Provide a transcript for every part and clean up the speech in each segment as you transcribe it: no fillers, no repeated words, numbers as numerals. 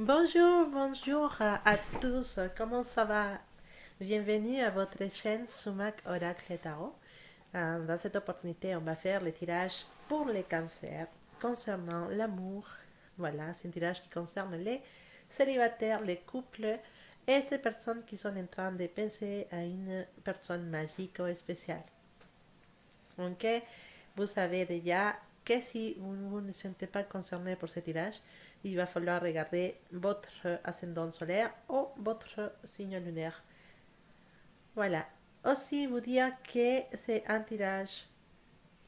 Bonjour, bonjour à tous. Comment ça va? Bienvenue à votre chaîne Sumac Oracle Tarot. Dans cette opportunité, on va faire le tirage pour les cancers concernant l'amour. Voilà, c'est un tirage qui concerne les célibataires, les couples et ces personnes qui sont en train de penser à une personne magique ou spéciale. Ok, vous savez déjà que si vous ne sentez pas concerné pour ce tirage, il va falloir regarder votre ascendant solaire ou votre signe lunaire. Voilà. Aussi, vous dire que c'est un tirage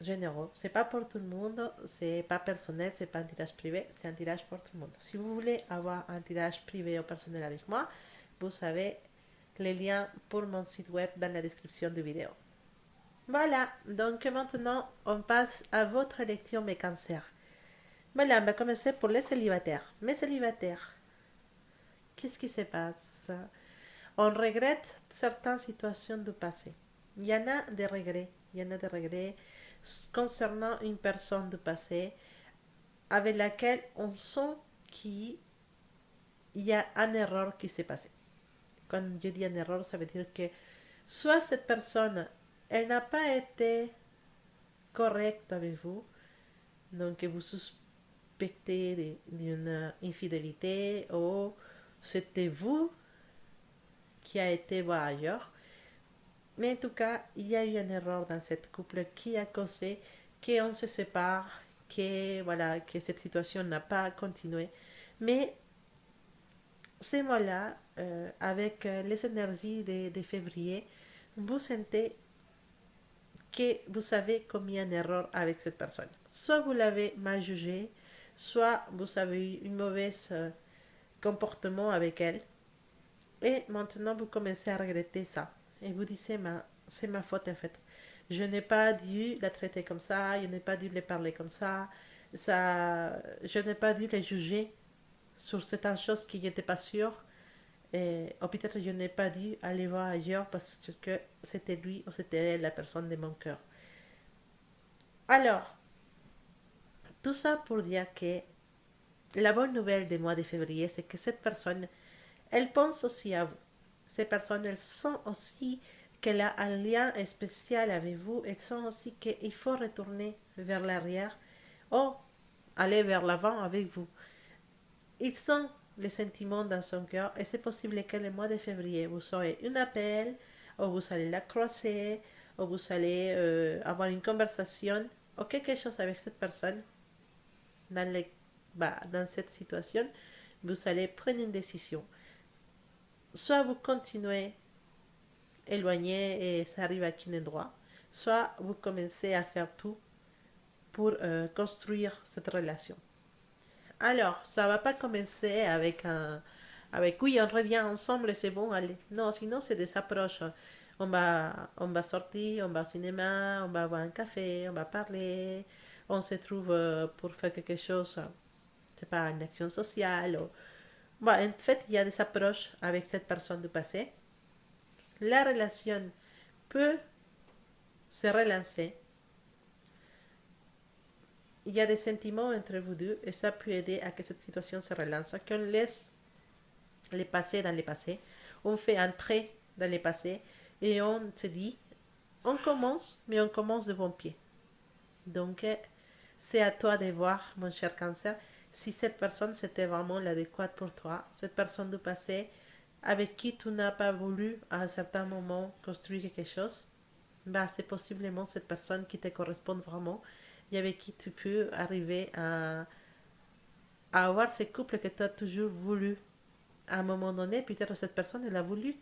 généreux. C'est pas pour tout le monde, c'est pas personnel, c'est pas un tirage privé, c'est un tirage pour tout le monde. Si vous voulez avoir un tirage privé ou personnel avec moi, vous savez les liens pour mon site web dans la description de vidéo. Voilà, donc maintenant on passe à votre lecture mes cancers. Voilà, on va commencer pour les célibataires. Mes célibataires, qu'est-ce qui se passe? On regrette certaines situations du passé. Il y en a des regrets. Il y en a des regrets concernant une personne du passé avec laquelle on sent qu'il y a une erreur qui s'est passée. Quand je dis une erreur, ça veut dire que soit cette personne, elle n'a pas été correcte avec vous, donc vous suspectez d'une infidélité ou c'était vous qui a été voir ailleurs. Mais en tout cas, il y a eu une erreur dans cette couple qui a causé qu'on se sépare, que, voilà, que cette situation n'a pas continué. Mais ces mois-là, avec les énergies de février, vous sentez que vous savez commis une erreur avec cette personne. Soit vous l'avez mal jugée, soit vous avez eu un mauvais comportement avec elle, et maintenant vous commencez à regretter ça. Et vous dites, c'est ma faute en fait. Je n'ai pas dû la traiter comme ça, je n'ai pas dû lui parler comme ça, je n'ai pas dû la juger sur certaines choses qui n'étaient pas sûres. Ou peut-être je n'ai pas dû aller voir ailleurs parce que c'était lui ou c'était elle la personne de mon cœur. Alors, tout ça pour dire que la bonne nouvelle du mois de février, c'est que cette personne, elle pense aussi à vous. Ces personnes, elles sont aussi qu'elle a un lien spécial avec vous. Elles sont aussi qu'il faut retourner vers l'arrière ou aller vers l'avant avec vous. Ils sont les sentiments dans son cœur et c'est possible que le mois de février, vous aurez un appel ou vous allez la croiser ou vous allez avoir une conversation ou quelque chose avec cette personne dans, dans cette situation, vous allez prendre une décision. Soit vous continuez éloigné et ça arrive à un endroit, soit vous commencez à faire tout pour construire cette relation. Alors, ça va pas commencer avec oui, on revient ensemble, c'est bon, allez. Non, sinon c'est des approches. On va sortir, on va au cinéma, on va boire un café, on va parler, on se trouve pour faire quelque chose, c'est pas une action sociale. Bon, en fait, il y a des approches avec cette personne du passé. La relation peut se relancer. Il y a des sentiments entre vous deux et ça peut aider à que cette situation se relance, qu'on laisse les passés dans le passé, on fait un trait dans le passé et on se dit, on commence, mais on commence de bon pied. Donc, c'est à toi de voir, mon cher cancer, si cette personne c'était vraiment l'adéquate pour toi, cette personne du passé avec qui tu n'as pas voulu à un certain moment construire quelque chose, bah, c'est possiblement cette personne qui te correspond vraiment et avec qui tu peux arriver à avoir ce couple que tu as toujours voulu. À un moment donné, peut-être cette personne, elle a voulu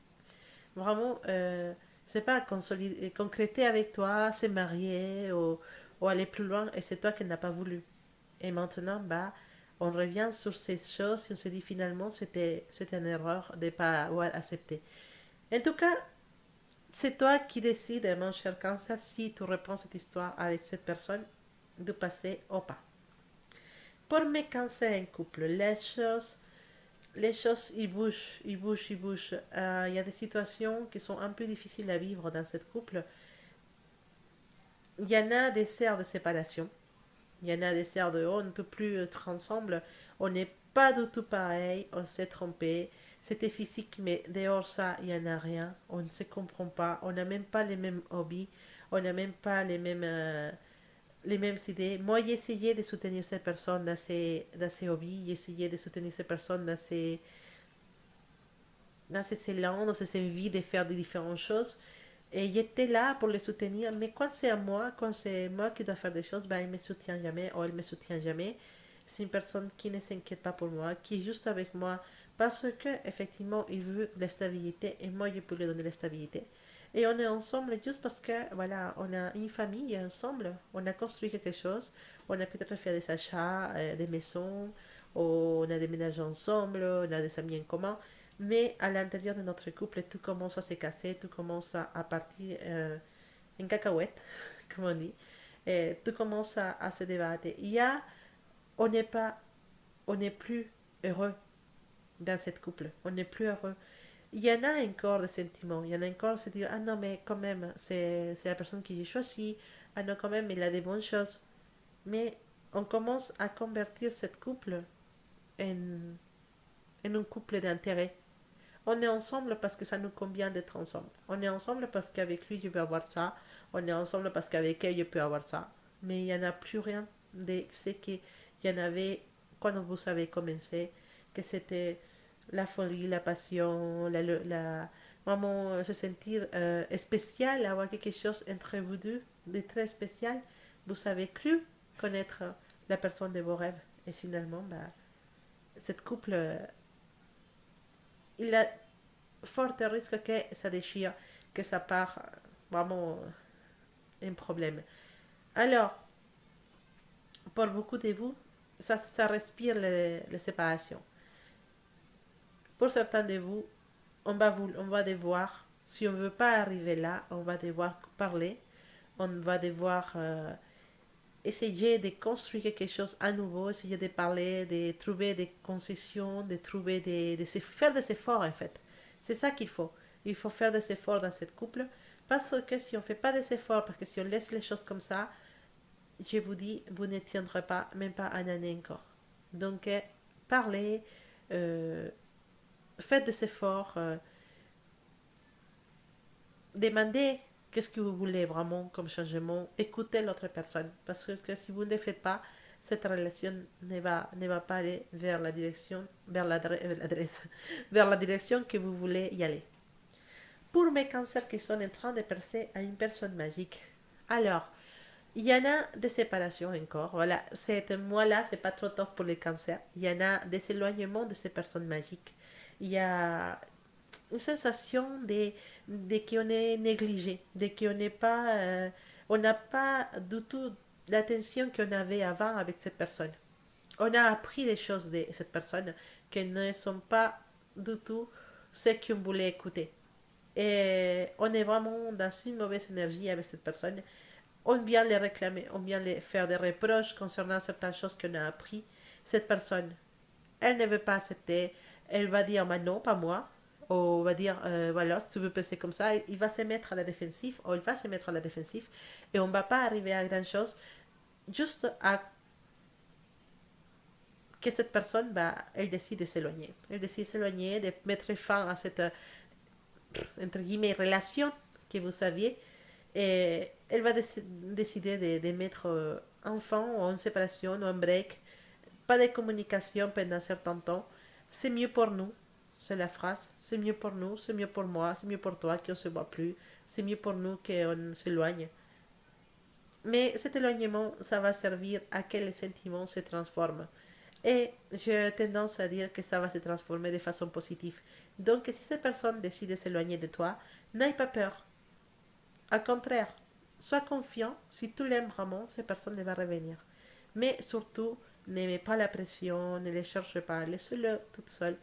vraiment, je sais pas, concréter avec toi, se marier ou aller plus loin et c'est toi qui n'as pas voulu. Et maintenant, bah, on revient sur ces choses et on se dit finalement c'était une erreur de ne pas avoir accepté. En tout cas, c'est toi qui décides, mon cher cancer, si tu reprends cette histoire avec cette personne du passé ou pas. Pour mes cancers en couple, les choses, ils bougent, ils bougent, ils bougent. Il y a des situations qui sont un peu difficiles à vivre dans cette couple. Il y en a des serres de séparation. Il y en a des serres de oh, on ne peut plus être ensemble, On n'est pas du tout pareil, on s'est trompé. C'était physique, mais dehors ça, il n'y en a rien. On ne se comprend pas, on n'a même pas les mêmes hobbies, on n'a même pas les mêmes idées. Moi, j'ai essayé de soutenir ces personnes dans ces hobbies, j'ai essayé de soutenir ces personnes dans ces élans, dans ces envies de faire des différentes choses. Et j'étais là pour les soutenir, mais quand c'est à moi, quand c'est moi qui dois faire des choses, ben, il ne me soutient jamais ou elle ne me soutient jamais. C'est une personne qui ne s'inquiète pas pour moi, qui est juste avec moi parce que effectivement il veut la stabilité et moi je peux lui donner la stabilité. Et on est ensemble juste parce que voilà, on a une famille ensemble, on a construit quelque chose, on a peut-être fait des achats, des maisons, on a déménagé ensemble, on a des amis en commun. Mais à l'intérieur de notre couple, tout commence à se casser, tout commence à partir en cacahuète, comme on dit. Et tout commence à se débattre. Il y a, on n'est pas, on n'est plus heureux dans cette couple. On n'est plus heureux. Il y en a encore des sentiments. Il y en a encore se dire, ah non, mais quand même, c'est la personne que j'ai choisie. Ah non, quand même, il a des bonnes choses. Mais on commence à convertir cette couple en, en un couple d'intérêt. On est ensemble parce que ça nous convient d'être ensemble. On est ensemble parce qu'avec lui, je peux avoir ça. On est ensemble parce qu'avec elle, je peux avoir ça. Mais il n'y en a plus rien de ce qu'il y en avait quand vous avez commencé, que c'était la folie, la passion, vraiment se sentir spécial, avoir quelque chose entre vous deux de très spécial. Vous avez cru connaître la personne de vos rêves. Et finalement, bah, cette couple, il a fort risque que ça déchire, que ça part vraiment un problème. Alors, pour beaucoup de vous, ça respire les séparations. Pour certains de vous, on va devoir, si on ne veut pas arriver là, on va devoir parler, on va devoir essayer de construire quelque chose à nouveau, essayer de parler, de trouver des concessions, de trouver faire des efforts en fait. C'est ça qu'il faut. Il faut faire des efforts dans cette couple parce que si on ne fait pas des efforts, parce que si on laisse les choses comme ça, je vous dis, vous ne tiendrez pas, même pas un année encore. Donc, parlez, euh, faites des efforts, demandez qu'est-ce que vous voulez vraiment comme changement, écoutez l'autre personne. Parce que si vous ne le faites pas, cette relation ne va pas aller vers la direction, vers la direction que vous voulez y aller. Pour mes cancers qui sont en train de percer à une personne magique, alors, il y en a des séparations encore. Voilà, c'est moi-là, c'est pas trop tôt pour les cancers. Il y en a des éloignements de ces personnes magiques. Il y a une sensation de qu'on est négligé, de qu'on n'est pas, on n'a pas du tout l'attention qu'on avait avant avec cette personne. On a appris des choses de cette personne qui ne sont pas du tout ce qu'on voulait écouter. Et on est vraiment dans une mauvaise énergie avec cette personne. On vient les réclamer, on vient les faire des reproches concernant certaines choses qu'on a appris. Cette personne, elle ne veut pas accepter, elle va dire bah non, pas moi, ou va dire voilà, si tu veux passer comme ça, il va se mettre à la défensive, ou il va se mettre à la défensive, et on ne va pas arriver à grand chose, juste à que cette personne, bah, elle décide de s'éloigner. Elle décide de s'éloigner, de mettre fin à cette, entre guillemets, relation que vous aviez, et elle va décider de mettre un fin ou une séparation ou un break. Pas de communication pendant un certain temps. C'est mieux pour nous. C'est la phrase. C'est mieux pour nous, c'est mieux pour moi, c'est mieux pour toi qu'on ne se voit plus. C'est mieux pour nous qu'on s'éloigne. Mais cet éloignement, ça va servir à que les sentiments se transforment. Et j'ai tendance à dire que ça va se transformer de façon positive. Donc, si cette personne décide de s'éloigner de toi, n'aie pas peur. Au contraire, sois confiant. Si tu l'aimes vraiment, cette personne va revenir. Mais surtout, ne mets pas la pression, ne les cherche pas, laisse-le toute seule.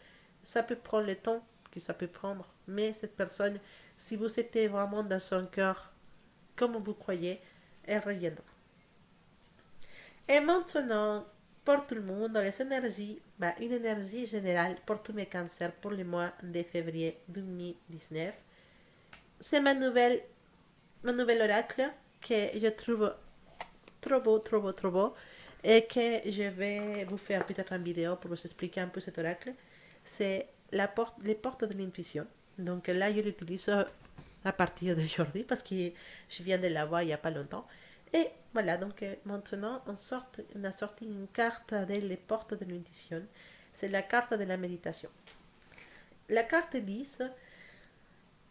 Ça peut prendre le temps que ça peut prendre, mais cette personne, si vous étiez vraiment dans son cœur, comme vous croyez, elle reviendra. Et maintenant, pour tout le monde, dans les énergies, bah, une énergie générale pour tous mes cancers pour le mois de février 2019. C'est mon nouvel oracle que je trouve trop beau, trop beau, trop beau. et que je vais vous faire peut-être une vidéo pour vous expliquer un peu cet oracle. C'est les portes de l'intuition. Donc là, je l'utilise à partir d'aujourd'hui parce que je viens de l'avoir il n'y a pas longtemps. Et voilà, donc maintenant, on a sorti une carte des les portes de l'intuition. C'est la carte de la méditation. La carte dit: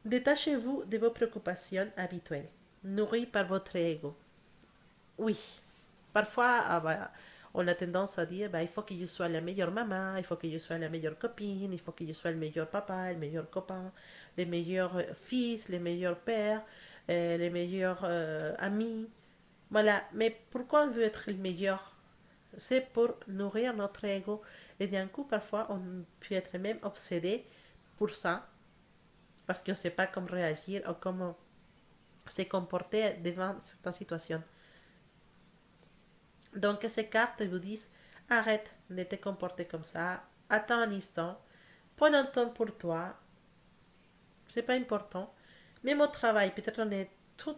détachez-vous de vos préoccupations habituelles, nourries par votre ego. Oui, parfois, on a tendance à dire, il faut que je sois la meilleure maman, il faut que je sois la meilleure copine, il faut que je sois le meilleur papa, le meilleur copain, le meilleur fils, le meilleur père, les meilleurs amis. Voilà, mais pourquoi on veut être le meilleur? C'est pour nourrir notre ego. Et d'un coup, parfois, on peut être même obsédé pour ça, parce qu'on ne sait pas comment réagir ou comment se comporter devant certaines situations. Donc, ces cartes vous disent: arrête de te comporter comme ça, attends un instant, prends un temps pour toi, c'est pas important. Même au travail, peut-être on est trop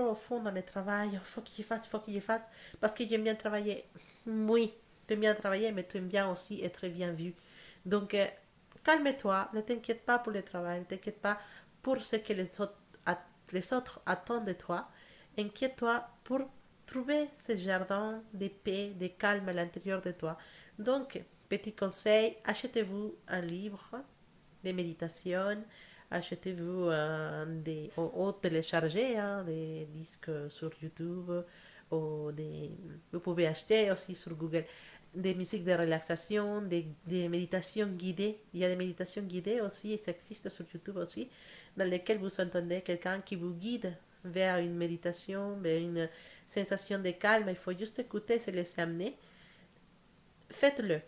au fond dans le travail, il faut il faut qu'il fasse, parce que j'aime bien travailler. Oui, tu aimes bien travailler, mais tu aimes bien aussi être bien vu. Donc, calme-toi, ne t'inquiète pas pour le travail, ne t'inquiète pas pour ce que les autres attendent de toi. Inquiète-toi pour trouver ce jardin de paix, de calme à l'intérieur de toi. Donc, petit conseil, achetez-vous un livre de méditation, achetez-vous ou téléchargez des disques sur YouTube, vous pouvez acheter aussi sur Google des musiques de relaxation, des méditations guidées. Il y a des méditations guidées aussi, ça existe sur YouTube aussi, dans lesquelles vous entendez quelqu'un qui vous guide vers une méditation, vers une sensation de calme. Il faut juste écouter, se laisser amener. Faites-le.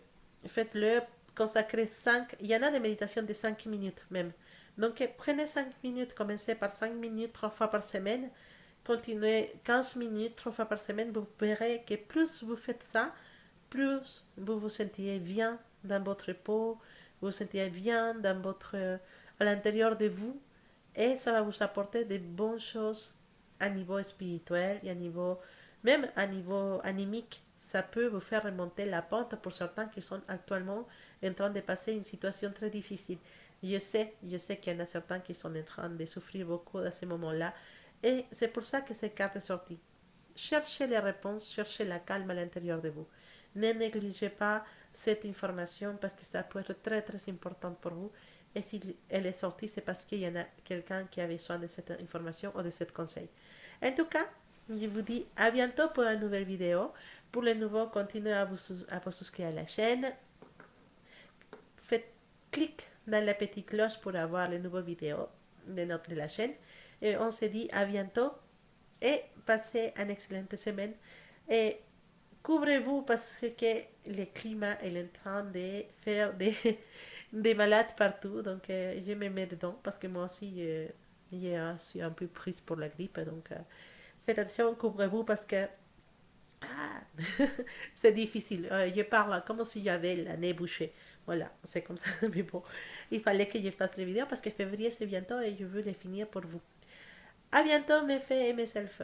Faites-le, consacrez 5. Il y en a des méditations de 5 minutes même. Donc prenez 5 minutes, commencez par 5 minutes 3 fois par semaine. Continuez 15 minutes 3 fois par semaine. Vous verrez que plus vous faites ça, plus vous vous sentiez bien dans votre peau, vous vous sentiez bien dans à l'intérieur de vous, et ça va vous apporter de bonnes choses à niveau spirituel et à niveau, même à niveau animique. Ça peut vous faire remonter la pente pour certains qui sont actuellement en train de passer une situation très difficile. Je sais qu'il y en a certains qui sont en train de souffrir beaucoup à ce moment-là, et c'est pour ça que cette carte est sortie. Cherchez les réponses, cherchez la calme à l'intérieur de vous. Ne négligez pas cette information parce que ça peut être très important pour vous. Et si elle est sortie, c'est parce qu'il y en a quelqu'un qui a besoin de cette information ou de ce conseil. En tout cas, je vous dis à bientôt pour une nouvelle vidéo. Pour les nouveaux, continuez à vous souscrire à la chaîne. Faites clic dans la petite cloche pour avoir les nouvelles vidéos de la chaîne. Et on se dit à bientôt et passez une excellente semaine. Et couvrez-vous parce que le climat est en train de faire des malades partout. Donc, je me mets dedans parce que moi aussi, je suis un peu prise pour la grippe. Donc, faites attention, couvrez-vous parce que ah, c'est difficile. Je parle comme si j'avais la nez bouchée. Voilà, c'est comme ça. Mais bon, il fallait que je fasse les vidéos parce que février c'est bientôt et je veux les finir pour vous. À bientôt mes fées et mes elfes.